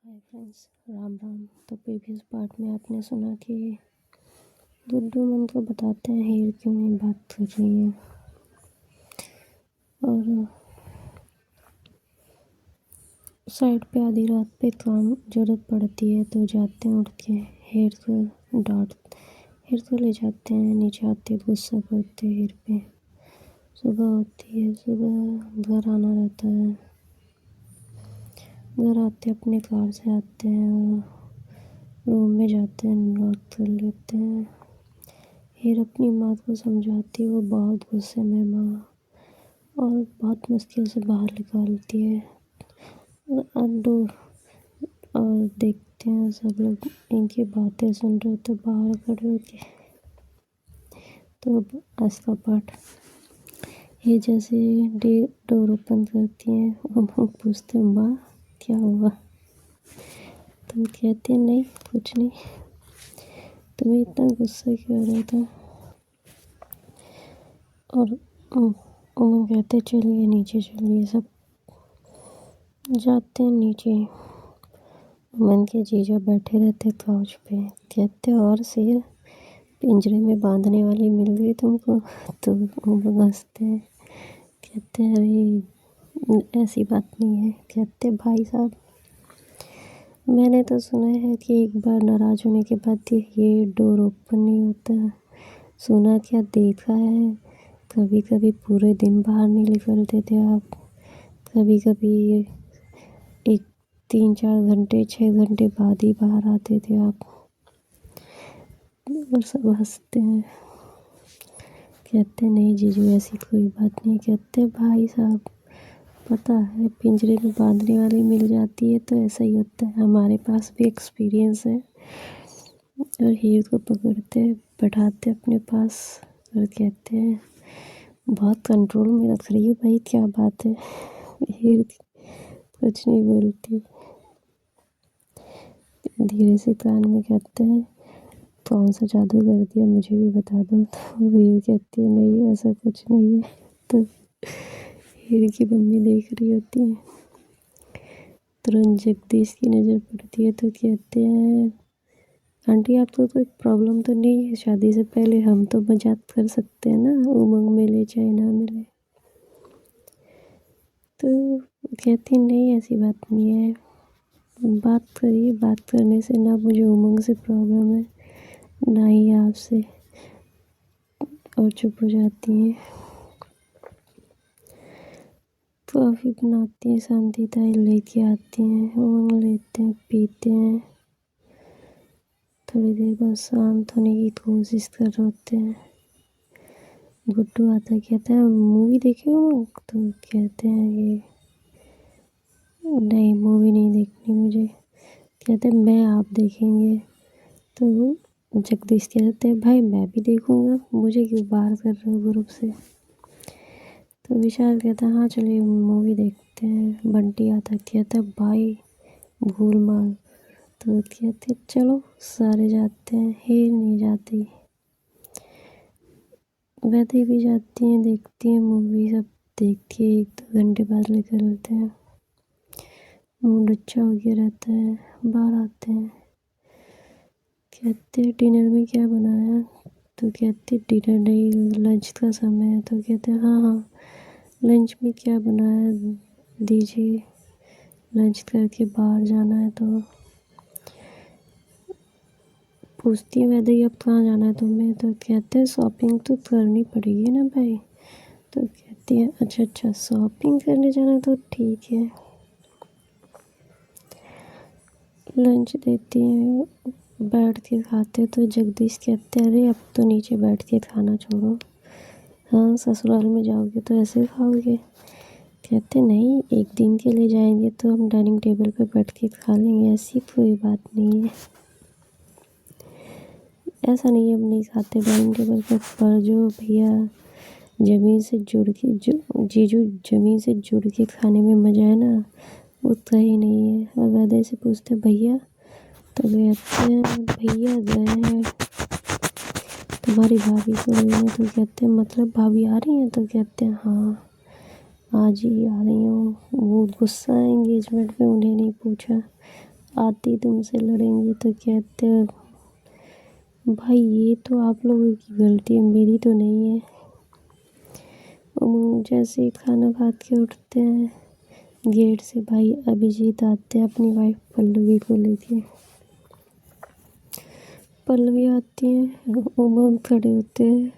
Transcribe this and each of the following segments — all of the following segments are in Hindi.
Hi friends, Ram Ram. तो प्रीवियस पार्ट में आपने सुना कि गुड्डू मन को बताते हैं हीर क्यों नहीं बात कर रही है, और साइड पे आधी रात पे काम जरूरत पड़ती है तो जाते हैं उठ के हीर को ले जाते हैं। नीचे आते गुस्सा करते हीर पे। सुबह होती है, सुबह घर आना रहता है। घर आते अपने कार से आते हैं और रूम में जाते हैं, लॉक कर लेते हैं। हीर अपनी माँ को समझाती है, वो बहुत गुस्से में माँ, और बहुत मुश्किल से बाहर निकालती है। और देखते हैं सब लोग इनकी बातें सुन रहे तो बाहर खड़े होके। तो आज का पार्ट ये जैसे डोर ओपन करती हैं, हम पूछते हैं माँ क्या हुआ। तुम कहते हैं नहीं कुछ नहीं, तुम्हें इतना गुस्सा क्यों आ रहा था। और उमंग कहते चलिए नीचे चलिए। सब जाते हैं नीचे। उमंग के जीजा बैठे रहते काउच पे। कहते और शेर पिंजरे में बांधने वाली मिल गई तुमको। तो उमंग हंसते हैं, कहते हैं अरे ऐसी बात नहीं है। कहते भाई साहब मैंने तो सुना है कि एक बार नाराज होने के बाद ये डोर ओपन नहीं होता। सुना क्या देखा है, कभी कभी पूरे दिन बाहर नहीं निकलते थे आप, कभी कभी एक 3-4 घंटे 6 घंटे बाद ही बाहर आते थे आप। और सब हंसते हैं, कहते नहीं जीजू ऐसी कोई बात नहीं। कहते भाई साहब पता है पिंजरे में बांधने वाली मिल जाती है तो ऐसा ही होता है, हमारे पास भी एक्सपीरियंस है। और हीर को पकड़ते बैठाते अपने पास और कहते हैं बहुत कंट्रोल में रख रही हो भाई, क्या बात है। हीर कुछ नहीं बोलती, धीरे से कान में कहते हैं कौन सा जादू कर दिया मुझे भी बता दो। तो हीर कहती है नहीं ऐसा कुछ नहीं है। तो हीर की मम्मी देख रही होती है, तुरंत जगदीश की नज़र पड़ती है तो कहते हैं आंटी आपको कोई प्रॉब्लम तो नहीं है, शादी से पहले हम तो मजाक कर सकते हैं ना, उमंग मिले चाहे ना मिले। तो कहती नहीं ऐसी बात नहीं है, बात करिए, बात करने से ना मुझे उमंग से प्रॉब्लम है ना ही आपसे। और चुप हो जाती हैं। कॉफ़ी बनाती हैं, शांति ताई लेके आती हैं, उमंग लेते हैं पीते हैं। थोड़ी देर बाद शांत होने की कोशिश कर रहे होते हैं। गुड्डू आता कहता है मूवी देखे हो। तो कहते हैं कि नहीं मूवी नहीं देखनी मुझे। कहते हैं मैं आप देखेंगे। तो जगदीश कहते हैं भाई मैं भी देखूंगा, मुझे क्यों बाहर कर रहे हो ग्रुप से। तो विशाल कहता है हाँ चलिए मूवी देखते हैं। बंटी आता कहता है भाई भूल मार। तो कहते चलो सारे जाते हैं, हीर नहीं जाती। वैसे भी जाती हैं, देखती हैं मूवी, सब देख के 1-2 घंटे बाद निकलते हैं। मूड अच्छा हो गया रहता है, बाहर आते हैं। कहते डिनर में क्या बनाया। तो कहते डिनर नहीं लंच का समय है। तो कहते हाँ हाँ लंच में क्या बनाया दीजिए, लंच करके बाहर जाना है। तो पूछती है वैसे अब कहाँ जाना है तुम्हें। तो कहते हैं शॉपिंग तो करनी पड़ेगी ना भाई। तो कहती है अच्छा शॉपिंग करने जाना तो ठीक है। लंच देती हैं, बैठ के खाते। तो जगदीश कहते अरे अब तो नीचे बैठ के खाना छोड़ो, हाँ ससुराल में जाओगे तो ऐसे खाओगे। कहते नहीं एक दिन के लिए जाएंगे तो हम डाइनिंग टेबल पे बैठ के खा लेंगे, ऐसी कोई बात नहीं है। ऐसा नहीं है हम नहीं खाते डाइनिंग टेबल पे, पर जो भैया ज़मीन से जुड़ के जीजू ज़मीन से जुड़ के खाने में मज़ा है ना, वो कहीं नहीं है। और वैदे से पूछते भैया। तो कहते हैं भैया गए हैं, तुम्हारी भाभी को गई है। तो कहते हैं मतलब भाभी आ रही हैं। तो कहते हैं हाँ आज ही आ रही हूँ, वो गुस्सा है एंगेजमेंट में उन्हें नहीं पूछा, आती तुमसे लड़ेंगी तो कहते हैं भाई ये तो आप लोगों की गलती है, मेरी तो नहीं है। जैसे ही खाना खा के उठते हैं गेट से भाई अभिजीत आते हैं अपनी वाइफ पल्लवी को लेके। पल्लवी आती है, उमंग खड़े होते हैं,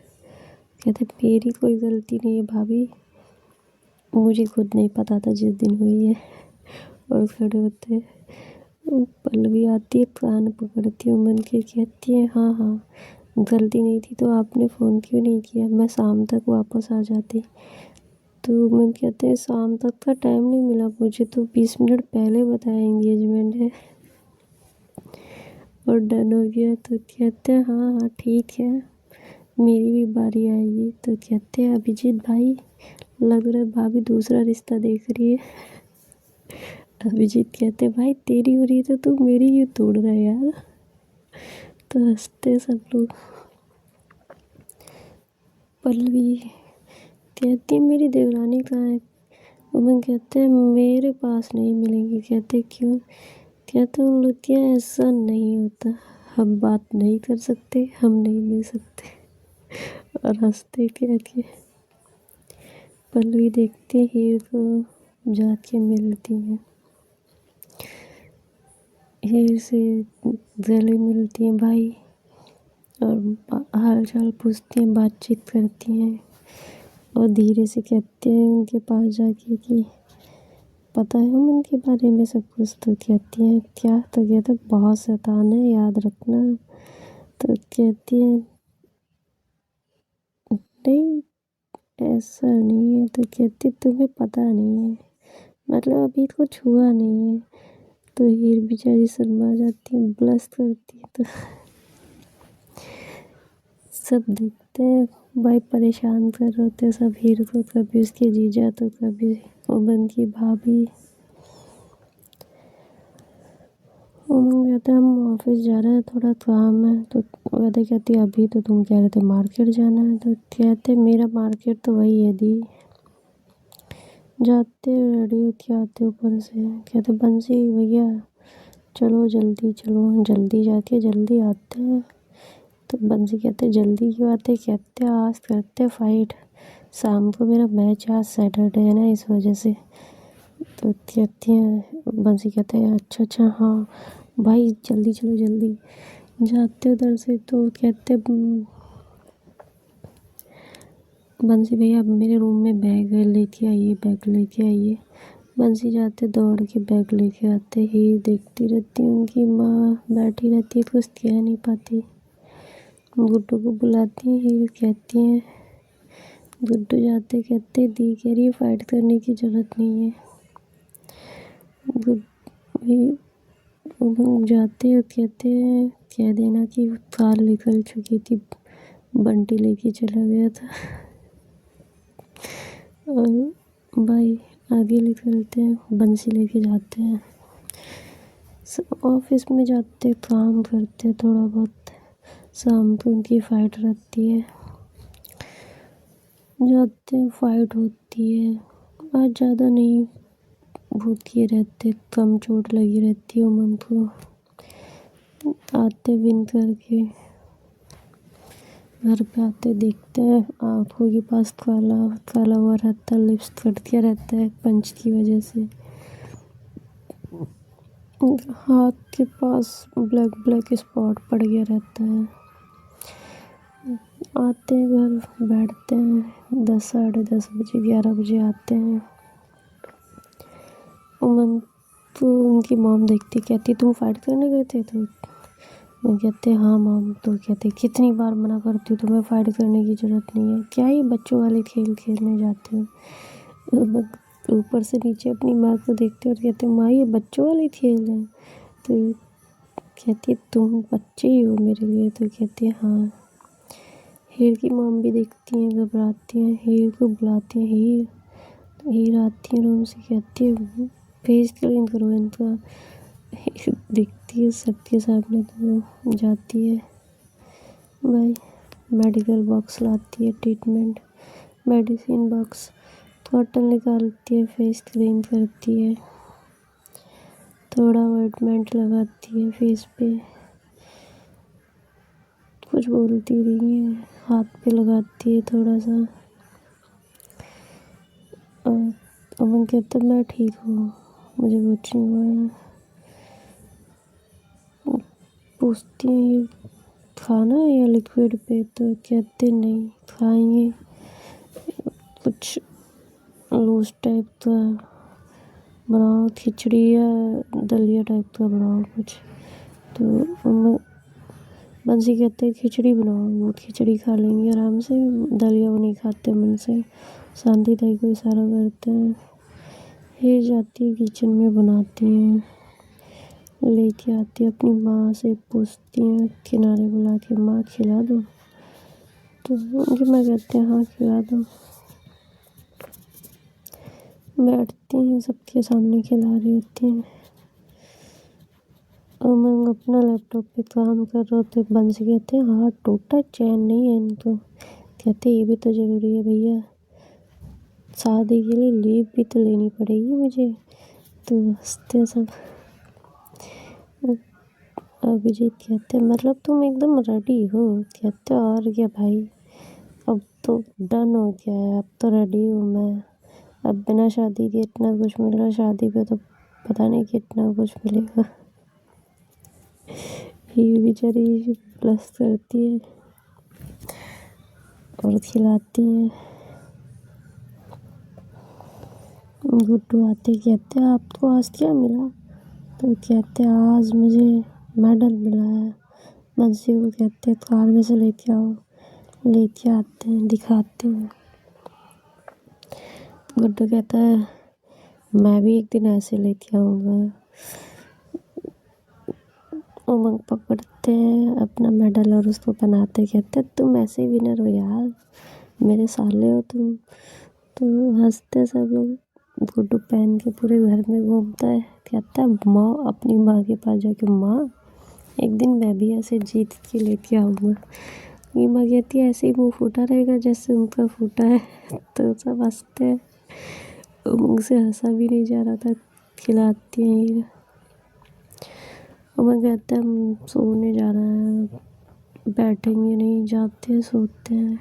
कहते मेरी कोई गलती नहीं है भाभी, मुझे खुद नहीं पता था जिस दिन हुई है। और खड़े होते हैं। पल्लवी आती है, कान पकड़ती है उमंग के, कहती है हाँ हाँ गलती नहीं थी तो आपने फ़ोन क्यों नहीं किया, मैं शाम तक वापस आ जाती। तो उमंग कहते हैं शाम तक का टाइम नहीं मिला मुझे, तो 20 मिनट पहले बताया एंगेजमेंट है और डन हो गया। तो कहते हैं हाँ हाँ ठीक है, मेरी भी बारी आएगी। तो कहते हैं अभिजीत भाई लग रहा है भाभी दूसरा रिश्ता देख रही है। अभिजीत कहते हैं भाई तेरी हो रही है तो तू मेरी क्यों तोड़ रहा है यार। तो हंसते सब लोग। पल्लवी कहती है मेरी देवरानी कहाँ है। उमंग कहते हैं मेरे पास नहीं मिलेंगी। कहते क्यों। कहते उन लोग क्या ऐसा नहीं होता, हम बात नहीं कर सकते, हम नहीं मिल सकते। और हंसते क्या कि पल्लवी देखती हीर को जाके मिलती है, हीर से गले मिलती हैं भाई और हाल चाल पूछती हैं, बातचीत करती हैं और धीरे से कहते हैं उनके पास जाके कि पता है हम उनके बारे में सब कुछ। तो कहती हैं क्या। तो कहते बहुत शैतान है याद रखना। तो कहती हैं नहीं ऐसा नहीं है। तो कहती तुम्हें पता नहीं है, मतलब अभी कुछ हुआ नहीं है। तो हीर बेचारी शर्मा जाती है, ब्लश करती है। तो सब देखते हैं भाई परेशान कर रहे होते सब हीर को, कभी उसके जीजा तो कभी उमंग की भाभी। उमंग कहता है हम ऑफिस जा रहे हैं थोड़ा काम है। तो वैसे कहती है अभी तो तुम कह रहे थे मार्केट जाना है। तो कहते मेरा मार्केट तो वही है दी। जाते रेडी होके आते ऊपर से, कहते बंसी भैया चलो जल्दी चलो, जल्दी जाके जल्दी आते हैं। तो बंसी कहते जल्दी क्यों आते। कहते आज करते फाइट, शाम को मेरा मैच, आज सैटरडे है ना इस वजह से। तो कहती हैं बंसी कहते हैं अच्छा अच्छा हाँ भाई जल्दी चलो जल्दी। जाते उधर से तो कहते बंसी भैया मेरे रूम में बैग लेके आइए, बैग लेके आइए। बंसी जाते दौड़ के बैग लेके आते ही देखती रहती है उनकी माँ बैठी रहती है, कुछ कह नहीं पाती। गुड्डू को बुलाती है, हीर कहती हैं गुड्डू जाते कहते दी कह रही है फाइट करने की ज़रूरत नहीं है। गुड्डू जाते और कहते हैं कह देना कि कार निकल चुकी थी, बंटी लेके चला गया था। और भाई आगे निकलते हैं, बंसी लेके जाते हैं, ऑफिस में जाते काम करते थोड़ा बहुत। शाम को उनकी फाइट रहती है, जाते हैं फाइट होती है। आज ज़्यादा नहीं भूत किए रहते, कम चोट लगी रहती है उमंग को। आते विन करके घर पे आते देखते हैं आँखों के पास काला काला हुआ रहता है, लिप्स कट गया रहता है पंच की वजह से। हाथ के पास ब्लैक ब्लैक स्पॉट पड़ गया रहता है। आते हैं घर बैठते हैं, 10 साढ़े 10 बजे 11 बजे आते हैं। उमंग तो उनकी मॉम देखती, कहती तुम फाइट करने गए थे। तो वो कहते हाँ मॉम। तो कहते कितनी बार मना करती हूँ तुम्हें फाइट करने की ज़रूरत नहीं है, क्या ही बच्चों वाले खेल खेलने जाते हो। ऊपर से नीचे अपनी माँ को देखते और कहते माँ ये बच्चों वाले खेल हैं। तो कहती तुम बच्चे ही हो मेरे लिए। तो कहती है हाँ। हीर की मॉम भी देखती हैं, घबराती हैं, हीर को बुलाती हैं। हीर तो हीर आती है रूम से, कहती है फेस क्लीन करो इनका। दिखती है सबके सामने तो जाती है भाई मेडिकल बॉक्स लाती है, ट्रीटमेंट मेडिसिन बॉक्स, कॉटन निकालती है, फेस क्लीन करती है। थोड़ा ऑइंटमेंट लगाती है फेस पे, कुछ बोलती नहीं है, हाथ पे लगाती है थोड़ा सा। और अमन कहता है मैं ठीक हूँ, मुझे कुछ नहीं हुआ है। पूछती है ये खाना है या लिक्विड पे, तो कहते नहीं खाएंगे, कुछ लूज टाइप का बनाओ, खिचड़ी या दलिया टाइप का बनाओ कुछ। तो बंसी कहते हैं खिचड़ी बनाओ, वो खिचड़ी खा लेंगे आराम से, दलिया वो नहीं खाते मन से। शांति ताई को इशारा करते हैं, फिर जाती है किचन में, बनाती हैं, लेके आती है, अपनी माँ से पूछती हैं किनारे बुला के, माँ खिला दो, तो उनकी माँ कहते हैं हाँ खिला दो। बैठती हैं, सबके सामने खिला रही होती हैं। उमंग अपना लैपटॉप पे काम कर रहे होते, बंसी कहते हैं हाथ टूटा, चैन नहीं है इनको। कहते ये भी तो ज़रूरी है भैया, शादी के लिए लीव भी तो लेनी पड़ेगी मुझे। तो हंसते सब। अभिजीत कहते हैं मतलब तुम एकदम रेडी हो? कहते और क्या भाई, अब तो डन हो गया है, अब तो रेडी हूँ मैं। अब बिना शादी के इतना कुछ मिल रहा है, शादी पे तो पता नहीं कितना कुछ मिलेगा। ये बेचारी प्लस करती है और खिलाती है। गुड्डू आते कहते हैं आपको आज क्या मिला? तो कहते हैं आज मुझे मेडल मिला है। बंसी को कहते हैं कार में से लेके आओ, लेके आते हैं, दिखाते हैं। गुड्डू कहता है मैं भी एक दिन ऐसे लेके आऊँगा। उमंग पकड़ते हैं अपना मेडल और उसको पहनाते, कहते तुम ऐसे ही विनर हो यार, मेरे साले हो तुम। तो हंसते सब लोग। गुड्डू पहन के पूरे घर में घूमता है, कहता है माँ, अपनी माँ के पास जाके माँ एक दिन मैं भी ऐसे जीत के लेके आऊँगा। ये माँ कहती है ऐसे ही मुँह फूटा रहेगा जैसे उनका फूटा है। तो सब हंसते हैं। उमंग से हंसा भी नहीं जा रहा था, खिलाती हैं हीरा। उमंग कहता है हम सोने जा रहे हैं, बैठेंगे नहीं, जाते हैं सोते हैं।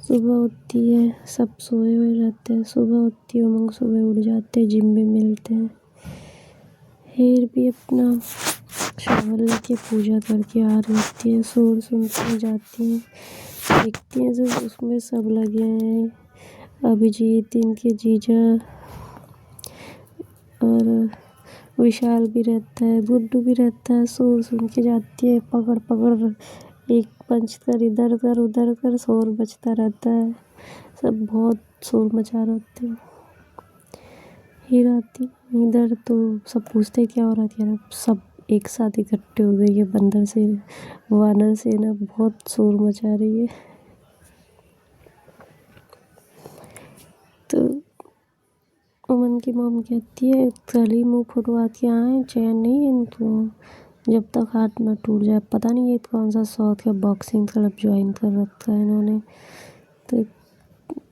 सुबह होती है, सब सोए हुए रहते हैं। सुबह होती है, उमंग सुबह उठ जाते हैं, जिम में मिलते हैं। हेर भी अपना शावर लेके पूजा करके आ रही होती है, शोर सुनते जाती हैं, देखती हैं जब उसमें सब लगे हैं, अभिजीत, इनके जीजा और विशाल भी रहता है, गुड्डू भी रहता है। शोर सुन के जाती है, पकड़ पकड़ एक पंच कर, इधर कर उधर कर, शोर बजता रहता है, सब बहुत शोर मचा रहे होते हैं। हीरा आती इधर तो सब पूछते क्या हो रहा है, क्या सब एक साथ इकट्ठे हो गई है, बंदर से वानर सेना बहुत शोर मचा रही है। तो उमन की मॉम कहती है कल ही मुँह फुटवा के आए, चैन नहीं है इनको, जब तक हाथ ना टूट जाए। पता नहीं ये कौन सा साउथ का बॉक्सिंग क्लब ज्वाइन कर रखा है इन्होंने। तो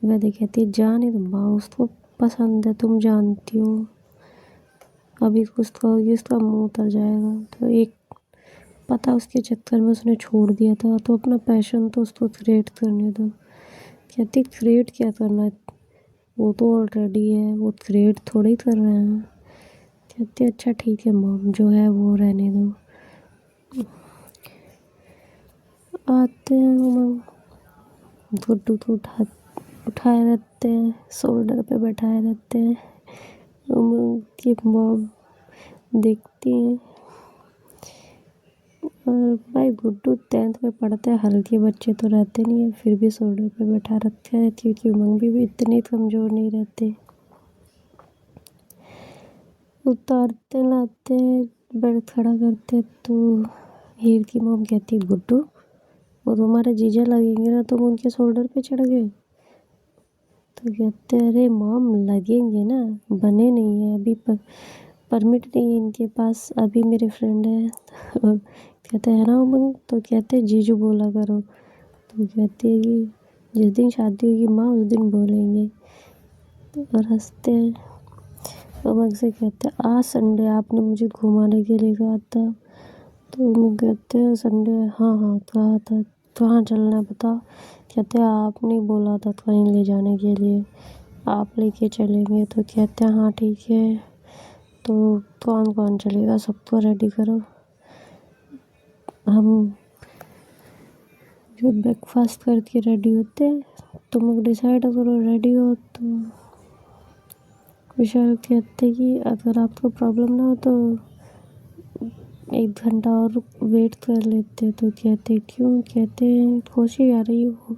वैदे कहती है जाने दो माँ, उसको पसंद है, तुम जानती हो, अभी कुछ कहोगी उसका मुँह उतर जाएगा। तो एक पता उसके चक्कर में उसने छोड़ दिया था, तो अपना पैशन तो उसको क्रिएट करने दो। कहती क्रिएट क्या करना है, वो तो ऑलरेडी है, वो क्रिएट थोड़ी कर रहे हैं। कहती अच्छा ठीक है मॉम, जो है वो रहने दो। आते हैं उमंग, गुड्डू को उठाए रहते हैं, शोल्डर पे बैठाए रहते हैं। उमंग की मॉम देखती हैं, और भाई गुड्डू 10th में पढ़ते हैं, हल्के बच्चे तो रहते नहीं है, फिर भी शोल्डर पे बैठा रखा है, क्योंकि उमंग भी इतने कमज़ोर नहीं रहते। उतारते लाते बेड खड़ा करते, तो हीर की मॉम कहती गुड्डू वो तुम्हारे जीजा लगेंगे ना, तुम उनके शोल्डर पे चढ़ गए। तो कहते अरे मॉम लगेंगे ना, बने नहीं है अभी, परमिट नहीं है इनके पास, अभी मेरे फ्रेंड है। तो कहते हैं ना उमंग, तो कहते जीजू बोला करो। तो कहते हैं कि जिस दिन शादी होगी माँ उस दिन बोलेंगे। और हंसते हैं। अमन से कहते आज संडे आपने मुझे घुमाने के लिए कहा था। तो अमन कहते हैं संडे हाँ हाँ कहा था, कहाँ चलना है बताओ। कहते हैं आपने बोला था कहीं ले जाने के लिए, आप लेके चलेंगे। तो कहते हैं हाँ ठीक है, तो कौन कौन चलेगा सबको रेडी करो। हम जो ब्रेकफास्ट करके रेडी होते हैं, तुम लोग डिसाइड करो रेडी हो तो। विशाल कहते कि अगर आपको प्रॉब्लम ना हो तो 1 घंटा और वेट कर लेते। तो कहते क्यों, कहते खुशी आ रही हो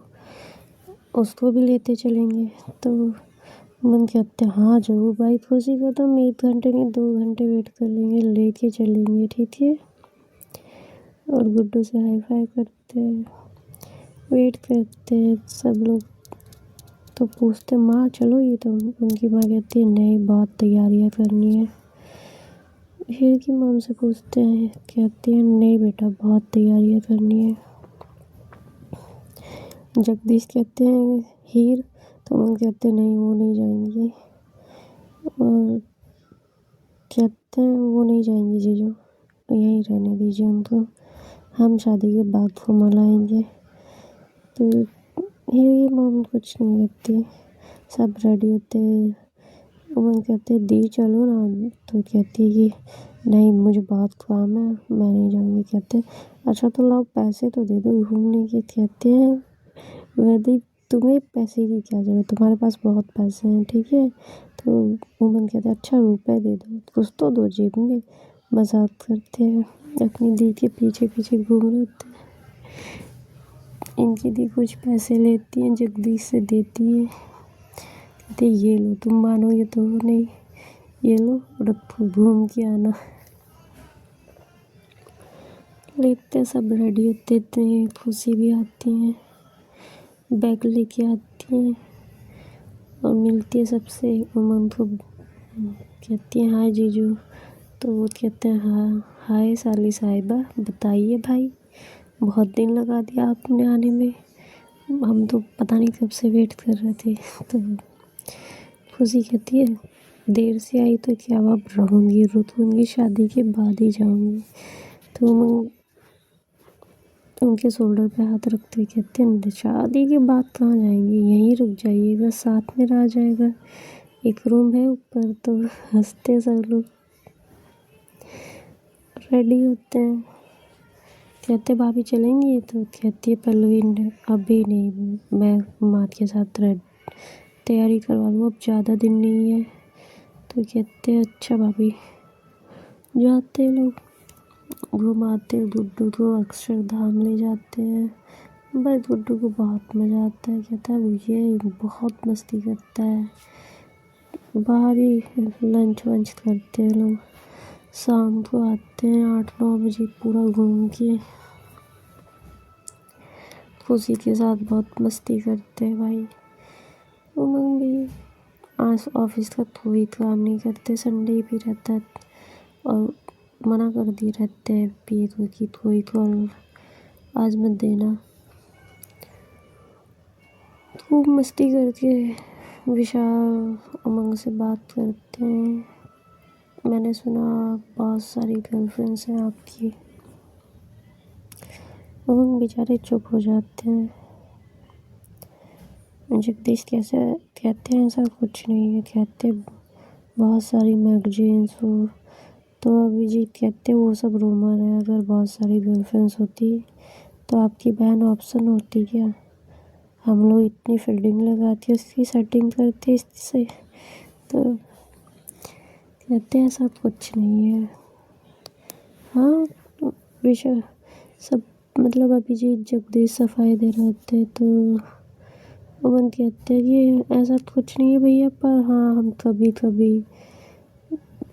उसको भी लेते चलेंगे। तो मन कहते हाँ जरूर भाई खुशी को तो हम 1 घंटे नहीं 2 घंटे वेट कर लेंगे, लेके चलेंगे ठीक है। और गुड्डू से हाई फाई करते वेट करते सब लोग। तो पूछते माँ चलो ये, तो उनकी माँ कहती है नहीं बहुत तैयारियाँ करनी है। हीर की माँ से पूछते हैं, कहती है नहीं बेटा बहुत तैयारियाँ करनी है। जगदीश कहते हैं हीर, तो हम कहते नहीं वो नहीं जाएंगी। और कहते हैं वो नहीं जाएंगी जीजू, यहीं रहने दीजिए उनको, हम शादी के बाद घुमा लाएंगे। तो हीर की माँ कुछ नहीं कहती, सब रेडी होते हैं। उमन कहते दी चलो ना। तो कहती है कि नहीं मुझे बहुत काम है मैं नहीं जाऊँगी। कहते अच्छा तो लाओ पैसे तो दे दो घूमने के। कहते हैं वैदी तुम्हें पैसे की क्या जरूरत, तुम्हारे पास बहुत पैसे हैं ठीक है। तो उमन कहते अच्छा रुपए दे दो, कुछ तो दो जेब में। मजाक करते हैं, अपनी दी के पीछे पीछे घूम रहे होते हैं। इनकी दी कुछ पैसे लेती हैं, जगदीश से देती है, कहते ये लो तुम मानोगे तो नहीं, ये लो और घूम के आना। लेते सब रेडी होते थे, खुशी भी आती हैं बैग लेके आती हैं और मिलती है सबसे। उमन को कहती है हाय जीजू। तो वो कहते हैं हाँ हाय साली साहिबा, बताइए भाई बहुत दिन लगा दिया आपने आने में, हम तो पता नहीं कब से वेट कर रहे थे। तो खुशी कहती है देर से आई तो क्या अब रहूँगी, रुकूंगी शादी के बाद ही जाऊँगी। तो उमन उनके शोल्डर पे हाथ रखते हुए कहते हैं शादी के बाद कहाँ जाएंगी, यहीं रुक जाइएगा, साथ में रह जाएगा, एक रूम है ऊपर। तो हंसते सब लोग रेडी होते हैं। कहते भाभी चलेंगी। तो कहती है पल्लवी अभी नहीं, मैं माँ के साथ तैयारी करवा लूँ, अब ज़्यादा दिन नहीं है। तो कहते हैं अच्छा भाभी। जाते लोग घुमाते गुड्डू को अक्षरधाम ले जाते हैं। भाई गुड्डू को बहुत मज़ा आता है, कहता है ये बहुत मस्ती करता है। बाहर ही लंच वंच करते हैं लोग, शाम को आते हैं 8-9 बजे पूरा घूम के। खुशी के साथ बहुत मस्ती करते हैं भाई। उमंग भी आज ऑफिस का कोई काम नहीं करते, संडे भी रहता है और मना कर दिए रहते हैं पीए की कोई कॉल आज मत देना। खूब मस्ती करके विशाल उमंग से बात करते हैं। मैंने सुना बहुत सारी गर्लफ्रेंड्स हैं आपकी। उमंग बेचारे चुप हो जाते हैं। जगदीश कैसे कहते हैं ऐसा कुछ नहीं है, कहते बहुत सारी मैगजीन्स हो। तो अभिजीत कहते वो सब रूमर है, अगर बहुत सारी गर्लफ्रेंड्स होती तो आपकी बहन ऑप्शन होती क्या, हम लोग इतनी फील्डिंग लगाती उसकी सेटिंग करते इससे। तो कहते हैं ऐसा कुछ नहीं है। हाँ विषय सब मतलब अभिजीत जगदीश सफाई दे रहे होते तो उमन कहते हैं कि ऐसा कुछ नहीं है भैया, पर हाँ हम कभी कभी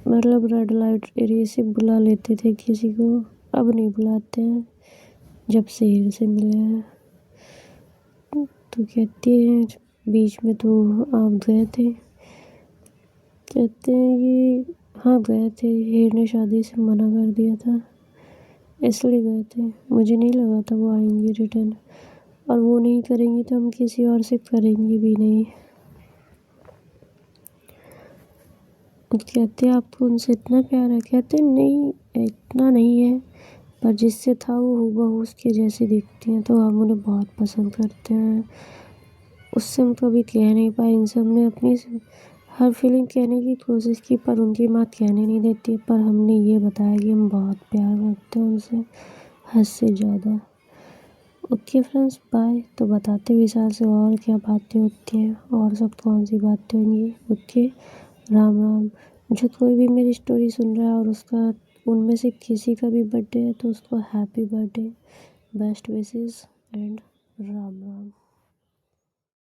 मतलब रेड लाइट एरिया से बुला लेते थे किसी को, अब नहीं बुलाते हैं जब से हीर से मिले हैं। तो कहती है बीच में तो आप गए थे। कहते हैं कि हाँ गए थे, हीर ने शादी से मना कर दिया था इसलिए गए थे, मुझे नहीं लगा था वो आएंगी रिटर्न, और वो नहीं करेंगी तो हम किसी और से करेंगे भी नहीं। कहते आपको उनसे इतना प्यार है? कहते नहीं इतना नहीं है, पर जिससे था वो हूबहू उसके जैसी दिखती हैं, तो हम उन्हें बहुत पसंद करते हैं। उससे हम कभी कह नहीं पाए इनसे, हमने अपनी हर फीलिंग कहने की कोशिश की, पर उनकी बात कहने नहीं देती। पर हमने ये बताया कि हम बहुत प्यार करते हैं उनसे, हद से ज़्यादा। Okay friends, bye. तो बताते विशाल से और क्या बातें होती हैं और सब कौन सी बातें होंगी। ओके, राम राम। जो कोई भी मेरी स्टोरी सुन रहा है और उसका उनमें से किसी का भी बर्थडे है तो उसको happy birthday, best wishes and Ram Ram.